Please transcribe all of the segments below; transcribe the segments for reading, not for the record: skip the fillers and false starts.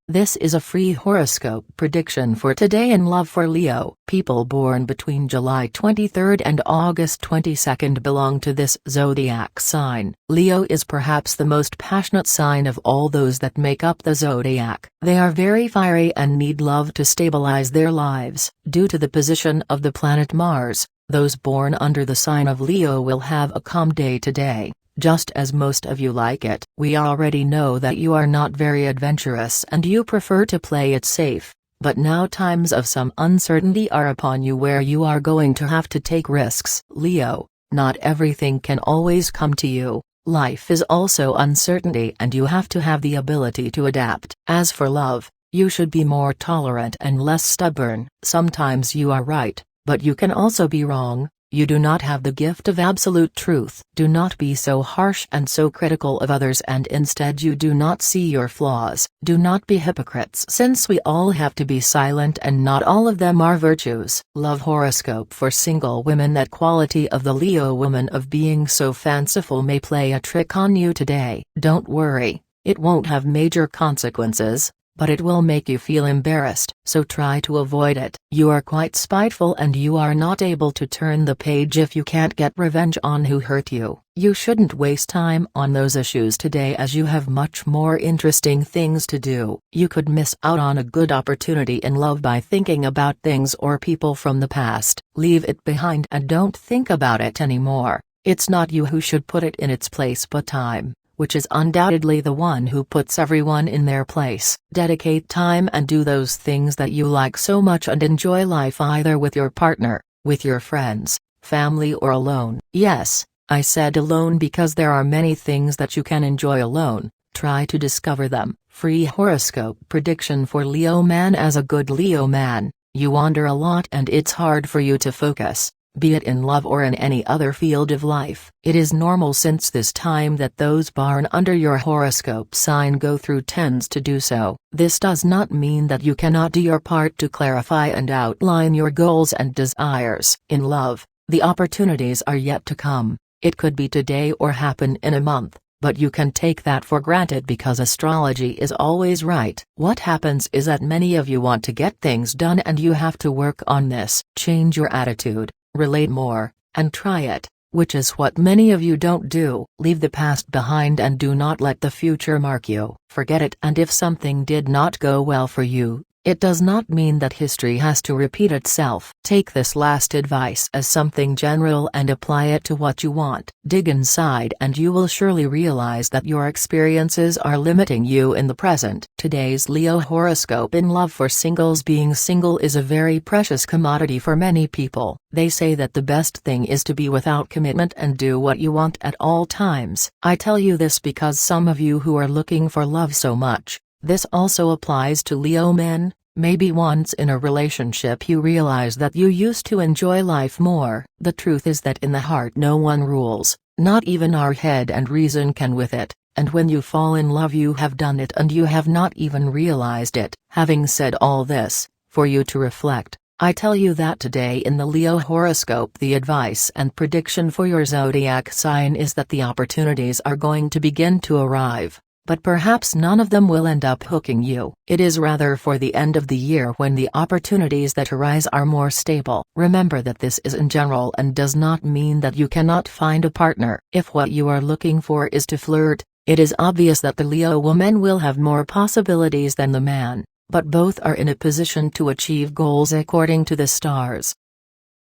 This is a free horoscope prediction for today in love for Leo. People born between July 23 and August 22 belong to this zodiac sign. Leo is perhaps the most passionate sign of all those that make up the zodiac. They are very fiery and need love to stabilize their lives. Due to the position of the planet Mars, those born under the sign of Leo will have a calm day today, just as most of you like it. We already know that you are not very adventurous and you prefer to play it safe, but now times of some uncertainty are upon you where you are going to have to take risks. Leo, not everything can always come to you. Life is also uncertainty and you have to have the ability to adapt. As for love, you should be more tolerant and less stubborn. Sometimes you are right, but you can also be wrong. You do not have the gift of absolute truth. Do not be so harsh and so critical of others, and instead you do not see your flaws. Do not be hypocrites, since we all have to be silent and not all of them are virtues. Love horoscope for single women. That quality of the Leo woman of being so fanciful may play a trick on you today. Don't worry, it won't have major consequences, but it will make you feel embarrassed, so try to avoid it. You are quite spiteful and you are not able to turn the page if you can't get revenge on who hurt you. You shouldn't waste time on those issues today, as you have much more interesting things to do. You could miss out on a good opportunity in love by thinking about things or people from the past. Leave it behind and don't think about it anymore. It's not you who should put it in its place, but time, which is undoubtedly the one who puts everyone in their place. Dedicate time and do those things that you like so much and enjoy life, either with your partner, with your friends, family, or alone. Yes, I said alone because there are many things that you can enjoy alone. Try to discover them. Free horoscope prediction for Leo man. As a good Leo man, you wander a lot and it's hard for you to focus, be it in love or in any other field of life. It is normal since this time that those born under your horoscope sign go through tends to do so. This does not mean that you cannot do your part to clarify and outline your goals and desires. In love, the opportunities are yet to come. It could be today or happen in a month, but you can take that for granted because astrology is always right. What happens is that many of you want to get things done and you have to work on this. Change your attitude, relate more, and try it, which is what many of you don't do. Leave the past behind and do not let the future mark you. Forget it, and if something did not go well for you, it does not mean that history has to repeat itself. Take this last advice as something general and apply it to what you want. Dig inside and you will surely realize that your experiences are limiting you in the present. Today's Leo horoscope in love for singles. Being single is a very precious commodity for many people. They say that the best thing is to be without commitment and do what you want at all times. I tell you this because some of you who are looking for love so much, this also applies to Leo men. Maybe once in a relationship you realize that you used to enjoy life more. The truth is that in the heart no one rules, not even our head and reason can with it, and when you fall in love you have done it and you have not even realized it. Having said all this, for you to reflect, I tell you that today in the Leo horoscope the advice and prediction for your zodiac sign is that the opportunities are going to begin to arrive, but perhaps none of them will end up hooking you. It is rather for the end of the year when the opportunities that arise are more stable. Remember that this is in general and does not mean that you cannot find a partner. If what you are looking for is to flirt, it is obvious that the Leo woman will have more possibilities than the man, but both are in a position to achieve goals according to the stars.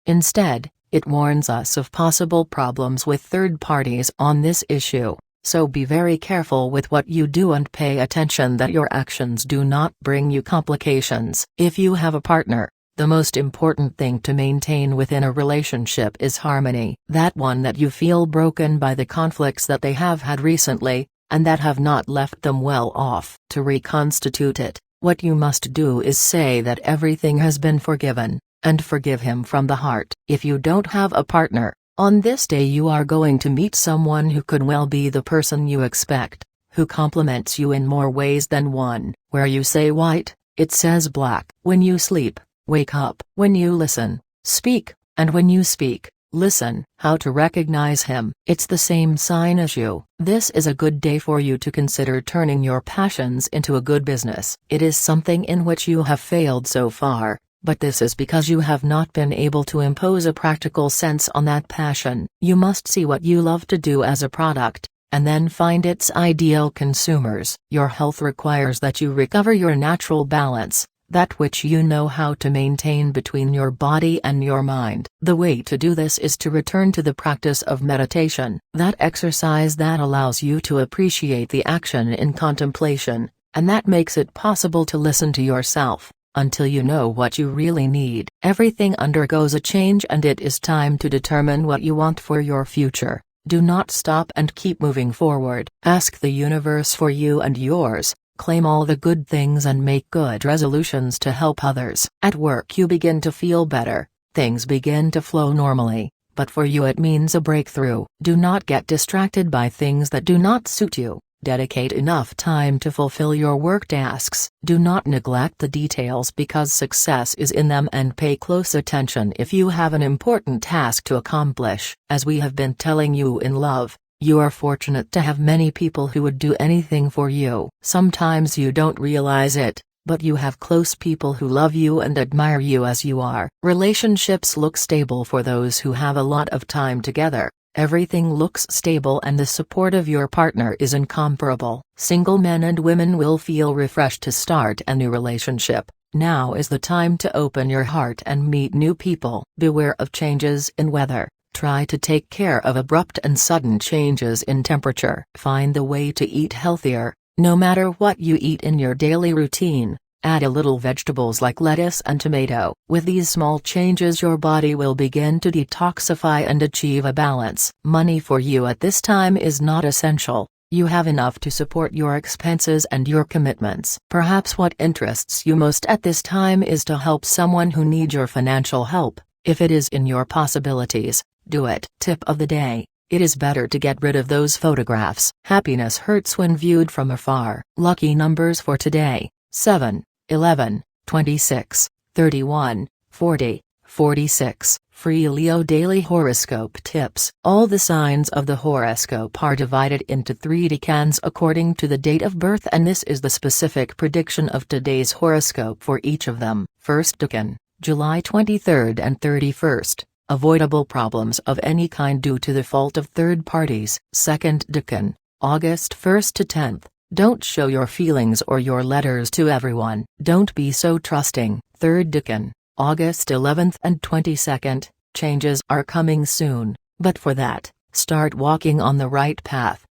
Instead, it warns us of possible problems with third parties on this issue. So be very careful with what you do and pay attention that your actions do not bring you complications. If you have a partner, the most important thing to maintain within a relationship is harmony. That one that you feel broken by the conflicts that they have had recently, and that have not left them well off. To reconstitute it, what you must do is say that everything has been forgiven, and forgive him from the heart. If you don't have a partner, on this day you are going to meet someone who could well be the person you expect, who compliments you in more ways than one. Where you say white, it says black. When you sleep, wake up. When you listen, speak, and when you speak, Listen. How to recognize him. It's the same sign as you. This is a good day for you to consider turning your passions into a good business. It is something in which you have failed so far, but this is because you have not been able to impose a practical sense on that passion. You must see what you love to do as a product, and then find its ideal consumers. Your health requires that you recover your natural balance, that which you know how to maintain between your body and your mind. The way to do this is to return to the practice of meditation, that exercise that allows you to appreciate the action in contemplation, and that makes it possible to listen to yourself, until you know what you really need. Everything undergoes a change and it is time to determine what you want for your future. Do not stop and keep moving forward. Ask the universe for you and yours. Claim all the good things and make good resolutions to help others. At work you begin to feel better, things begin to flow normally, but for you it means a breakthrough. Do not get distracted by things that do not suit you. Dedicate enough time to fulfill your work tasks. Do not neglect the details because success is in them, and pay close attention if you have an important task to accomplish. As we have been telling you in love, you are fortunate to have many people who would do anything for you. Sometimes you don't realize it, but you have close people who love you and admire you as you are. Relationships look stable for those who have a lot of time together. Everything looks stable and the support of your partner is incomparable. Single men and women will feel refreshed to start a new relationship. Now is the time to open your heart and meet new people. Beware of changes in weather. Try to take care of abrupt and sudden changes in temperature. Find the way to eat healthier. No matter what you eat in your daily routine, add a little vegetables like lettuce and tomato. With these small changes your body will begin to detoxify and achieve a balance. Money for you at this time is not essential. You have enough to support your expenses and your commitments. Perhaps what interests you most at this time is to help someone who needs your financial help. If it is in your possibilities, do it. Tip of the day: it is better to get rid of those photographs. Happiness hurts when viewed from afar. Lucky numbers for today: 7, 11, 26, 31, 40, 46. Free Leo Daily Horoscope Tips. All the signs of the horoscope are divided into 3 decans according to the date of birth, and this is the specific prediction of today's horoscope for each of them. First decan, July 23rd and 31st. Avoidable problems of any kind due to the fault of third parties. Second decan, August 1st to 10th. Don't show your feelings or your letters to everyone. Don't be so trusting. Third decan, August 11th and 22nd. Changes are coming soon, but for that, start walking on the right path.